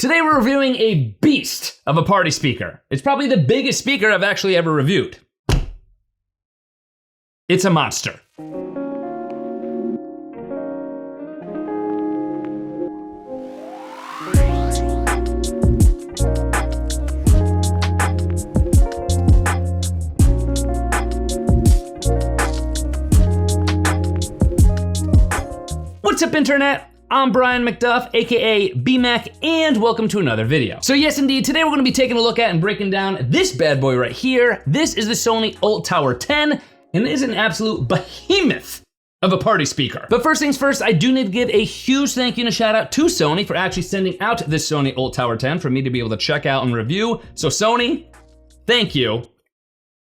Today we're reviewing a beast of a party speaker. It's probably the biggest speaker I've actually ever reviewed. It's a monster. What's up, internet? I'm Brian McDuff, aka BMac, and welcome to another video. So yes, indeed, today we're gonna be taking a look at and breaking down this bad boy right here. This is the Sony ULT Tower 10, and it is an absolute behemoth of a party speaker. But first things first, I do need to give a huge thank you and a shout out to Sony for actually sending out this Sony ULT Tower 10 for me to be able to check out and review. So Sony, thank you.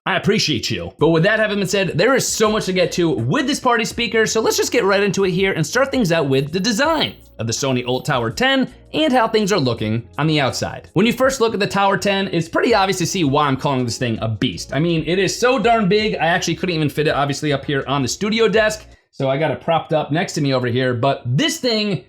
I appreciate you. But with that having been said, there is so much to get to with this party speaker, so let's just get right into it here and start things out with the design of the Sony ULT Tower 10 and how things are looking on the outside. When you first look at the Tower 10, it's pretty obvious to see why I'm calling this thing a beast. I mean, it is so darn big, I actually couldn't even fit it obviously up here on the studio desk, so I got it propped up next to me over here, but this thing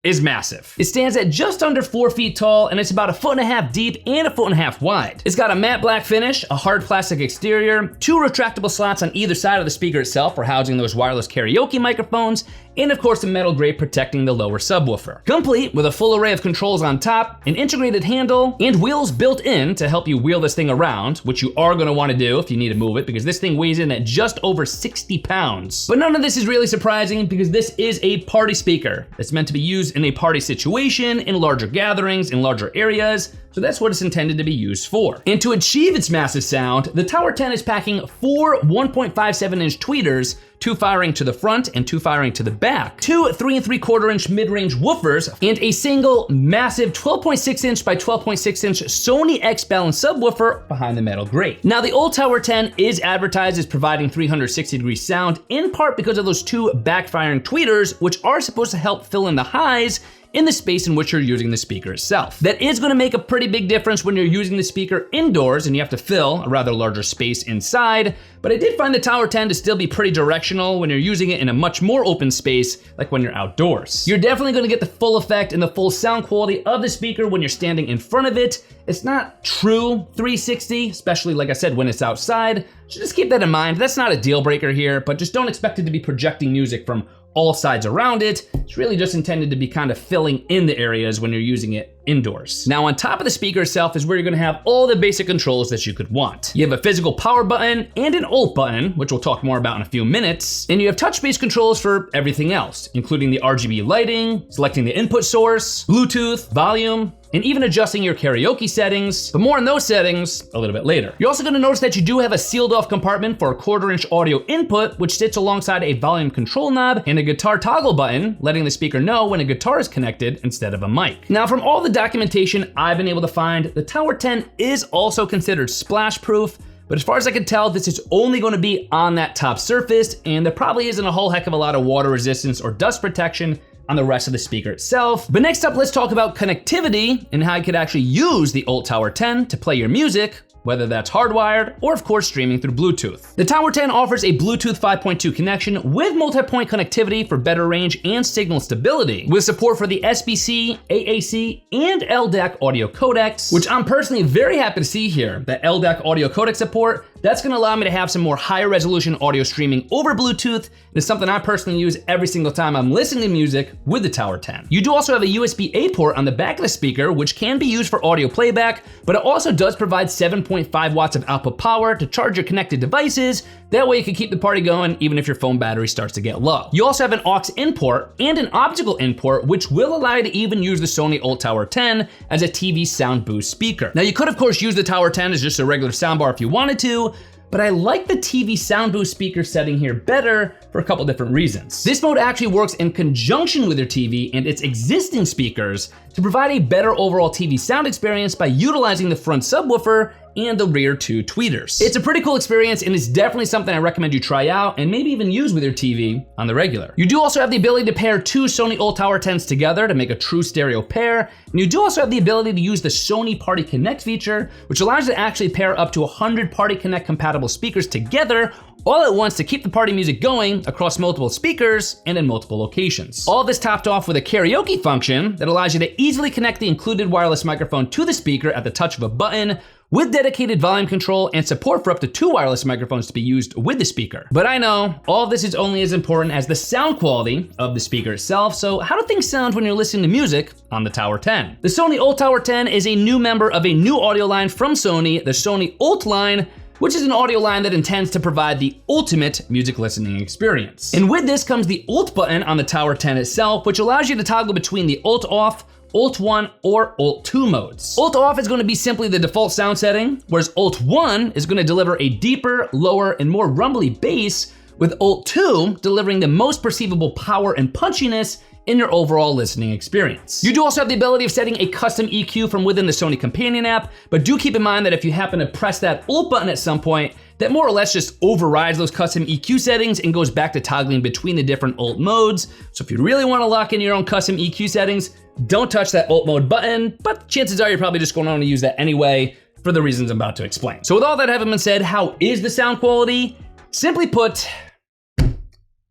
is massive. It stands at just under 4 feet tall, and it's about 1.5 feet deep and 1.5 feet wide. It's got a matte black finish, a hard plastic exterior, 2 retractable slots on either side of the speaker itself for housing those wireless karaoke microphones, and of course a metal grate protecting the lower subwoofer. Complete with a full array of controls on top, an integrated handle, and wheels built in to help you wheel this thing around, which you are gonna wanna do if you need to move it, because this thing weighs in at just over 60 pounds. But none of this is really surprising because this is a party speaker that's meant to be used in a party situation, in larger gatherings, in larger areas, so that's what it's intended to be used for. And to achieve its massive sound, the Tower 10 is packing 4 1.57-inch tweeters, 2 firing to the front and 2 firing to the back, 2 3 3/4-inch mid-range woofers, and a single massive 12.6-inch by 12.6-inch Sony X balanced subwoofer behind the metal grate. Now the ULT Tower 10 is advertised as providing 360-degree sound, in part because of those 2 backfiring tweeters, which are supposed to help fill in the highs in the space in which you're using the speaker itself. That is gonna make a pretty big difference when you're using the speaker indoors and you have to fill a rather larger space inside, but I did find the Tower 10 to still be pretty directional when you're using it in a much more open space, like when you're outdoors. You're definitely gonna get the full effect and the full sound quality of the speaker when you're standing in front of it. It's not true 360, especially like I said, when it's outside, so just keep that in mind. That's not a deal breaker here, but just don't expect it to be projecting music from all sides around it. It's really just intended to be kind of filling in the areas when you're using it indoors. Now on top of the speaker itself is where you're gonna have all the basic controls that you could want. You have a physical power button and an ULT button, which we'll talk more about in a few minutes, and you have touch-based controls for everything else, including the RGB lighting, selecting the input source, Bluetooth, volume, and even adjusting your karaoke settings, but more on those settings a little bit later. You're also gonna notice that you do have a sealed off compartment for a 1/4-inch audio input, which sits alongside a volume control knob and a guitar toggle button, letting the speaker know when a guitar is connected instead of a mic. Now from all the documentation I've been able to find, the Tower 10 is also considered splash proof, but as far as I can tell, this is only gonna be on that top surface, and there probably isn't a whole heck of a lot of water resistance or dust protection on the rest of the speaker itself. But next up, let's talk about connectivity and how you could actually use the ULT Tower 10 to play your music, whether that's hardwired or of course streaming through Bluetooth. The Tower 10 offers a Bluetooth 5.2 connection with multi-point connectivity for better range and signal stability, with support for the SBC, AAC, and LDAC audio codecs, which I'm personally very happy to see here. The LDAC audio codec support, that's gonna allow me to have some more higher resolution audio streaming over Bluetooth. It's something I personally use every single time I'm listening to music with the Tower 10. You do also have a USB-A port on the back of the speaker, which can be used for audio playback, but it also does provide 7.5 watts of output power to charge your connected devices. That way you can keep the party going even if your phone battery starts to get low. You also have an aux in port and an optical in port, which will allow you to even use the Sony ULT Tower 10 as a TV sound boost speaker. Now you could of course use the Tower 10 as just a regular soundbar if you wanted to, but I like the TV sound boost speaker setting here better for a couple different reasons. This mode actually works in conjunction with your TV and its existing speakers to provide a better overall TV sound experience by utilizing the front subwoofer and the rear 2 tweeters. It's a pretty cool experience, and it's definitely something I recommend you try out and maybe even use with your TV on the regular. You do also have the ability to pair 2 Sony ULT Tower 10s together to make a true stereo pair, and you do also have the ability to use the Sony Party Connect feature, which allows you to actually pair up to 100 Party Connect compatible speakers together, all at once to keep the party music going across multiple speakers and in multiple locations. All this topped off with a karaoke function that allows you to easily connect the included wireless microphone to the speaker at the touch of a button, with dedicated volume control and support for up to 2 wireless microphones to be used with the speaker. But I know all of this is only as important as the sound quality of the speaker itself, so how do things sound when you're listening to music on the Tower 10? The Sony ULT Tower 10 is a new member of a new audio line from Sony, the Sony ULT line, which is an audio line that intends to provide the ultimate music listening experience. And with this comes the ULT button on the Tower 10 itself, which allows you to toggle between the ULT off, ULT 1, or ULT 2 modes. ULT off is going to be simply the default sound setting, whereas ULT 1 is going to deliver a deeper, lower, and more rumbly bass, with ULT 2 delivering the most perceivable power and punchiness in your overall listening experience. You do also have the ability of setting a custom EQ from within the Sony companion app, but do keep in mind that if you happen to press that ULT button at some point, that more or less just overrides those custom EQ settings and goes back to toggling between the different ULT modes. So if you really want to lock in your own custom EQ settings, don't touch that ULT mode button, but chances are you're probably just going to want to use that anyway for the reasons I'm about to explain. So with all that having been said, how is the sound quality? Simply put,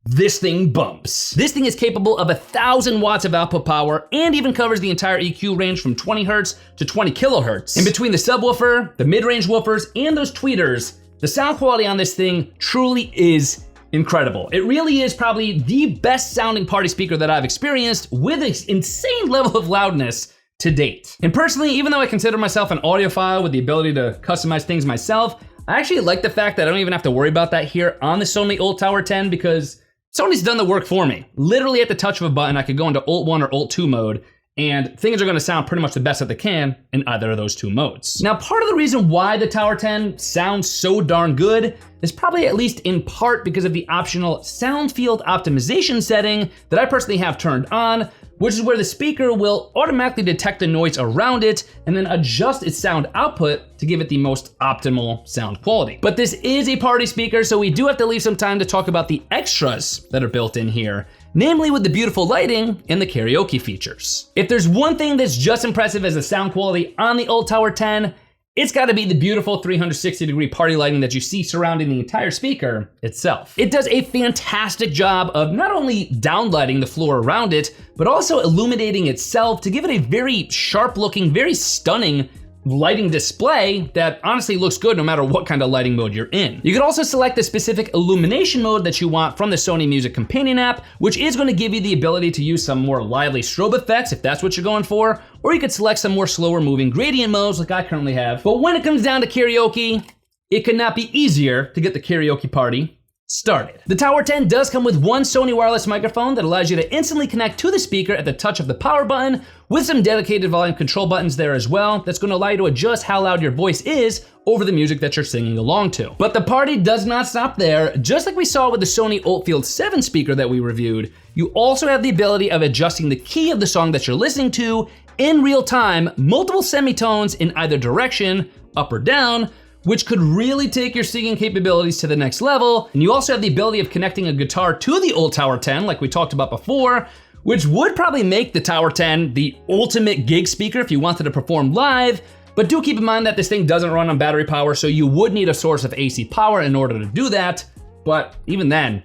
this thing bumps. This thing is capable of 1,000 watts of output power and even covers the entire EQ range from 20 hertz to 20 kilohertz. In between the subwoofer, the mid-range woofers, and those tweeters, the sound quality on this thing truly is incredible. It really is probably the best sounding party speaker that I've experienced with an insane level of loudness to date. And personally, even though I consider myself an audiophile with the ability to customize things myself, I actually like the fact that I don't even have to worry about that here on the Sony ULT Tower 10 because Sony's done the work for me. Literally at the touch of a button, I could go into ULT 1 or ULT 2 mode, and things are gonna sound pretty much the best that they can in either of those 2 modes. Now, part of the reason why the Tower 10 sounds so darn good is probably at least in part because of the optional sound field optimization setting that I personally have turned on, which is where the speaker will automatically detect the noise around it and then adjust its sound output to give it the most optimal sound quality. But this is a party speaker, so we do have to leave some time to talk about the extras that are built in here, namely with the beautiful lighting and the karaoke features. If there's one thing that's just impressive as the sound quality on the ULT Tower 10, it's gotta be the beautiful 360-degree party lighting that you see surrounding the entire speaker itself. It does a fantastic job of not only downlighting the floor around it, but also illuminating itself to give it a very sharp looking, very stunning lighting display that honestly looks good no matter what kind of lighting mode you're in. You can also select the specific illumination mode that you want from the Sony Music Companion app, which is going to give you the ability to use some more lively strobe effects if that's what you're going for, or you could select some more slower moving gradient modes like I currently have. But when it comes down to karaoke, it could not be easier to get the karaoke party started. The Tower 10 does come with one Sony wireless microphone that allows you to instantly connect to the speaker at the touch of the power button, with some dedicated volume control buttons there as well that's going to allow you to adjust how loud your voice is over the music that you're singing along to. But the party does not stop there. Just like we saw with the Sony ULT Field 7 speaker that we reviewed, you also have the ability of adjusting the key of the song that you're listening to in real time, multiple semitones in either direction, up or down, which could really take your singing capabilities to the next level. And you also have the ability of connecting a guitar to the ULT Tower 10, like we talked about before, which would probably make the Tower 10 the ultimate gig speaker if you wanted to perform live. But do keep in mind that this thing doesn't run on battery power, so you would need a source of AC power in order to do that. But even then,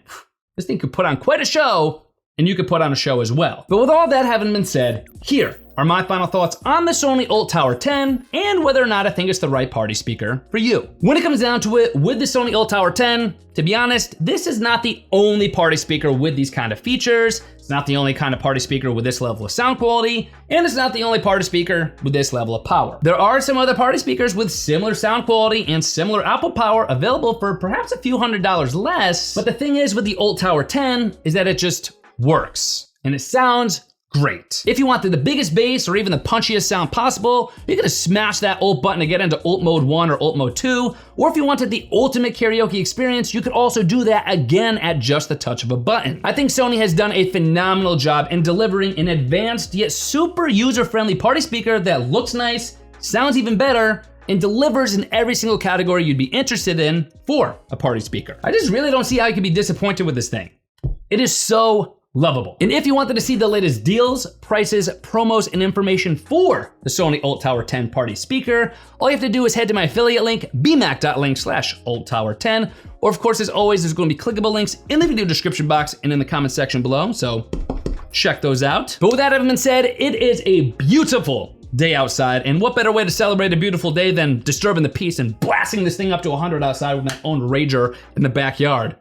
this thing could put on quite a show, and you could put on a show as well. But with all that having been said, here are my final thoughts on the Sony ULT Tower 10 and whether or not I think it's the right party speaker for you. When it comes down to it, with the Sony ULT Tower 10, to be honest, this is not the only party speaker with these kind of features. It's not the only kind of party speaker with this level of sound quality, and it's not the only party speaker with this level of power. There are some other party speakers with similar sound quality and similar output power available for perhaps a few $100s less, but the thing is with the ULT Tower 10 is that it just works, and it sounds great. If you wanted the biggest bass or even the punchiest sound possible, you're gonna smash that ULT button to get into ULT mode 1 or ULT mode 2, or if you wanted the ultimate karaoke experience, you could also do that again at just the touch of a button. I think Sony has done a phenomenal job in delivering an advanced yet super user-friendly party speaker that looks nice, sounds even better, and delivers in every single category you'd be interested in for a party speaker. I just really don't see how you could be disappointed with this thing. It is so lovable. And if you wanted to see the latest deals, prices, promos, and information for the Sony ULT Tower 10 party speaker, all you have to do is head to my affiliate link, bmac.link/ULTTower10. Or of course, as always, there's gonna be clickable links in the video description box and in the comment section below, so check those out. But with that having been said, it is a beautiful day outside, and what better way to celebrate a beautiful day than disturbing the peace and blasting this thing up to 100 outside with my own rager in the backyard.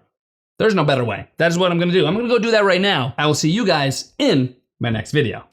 There's no better way. That is what I'm gonna do. I'm gonna go do that right now. I will see you guys in my next video.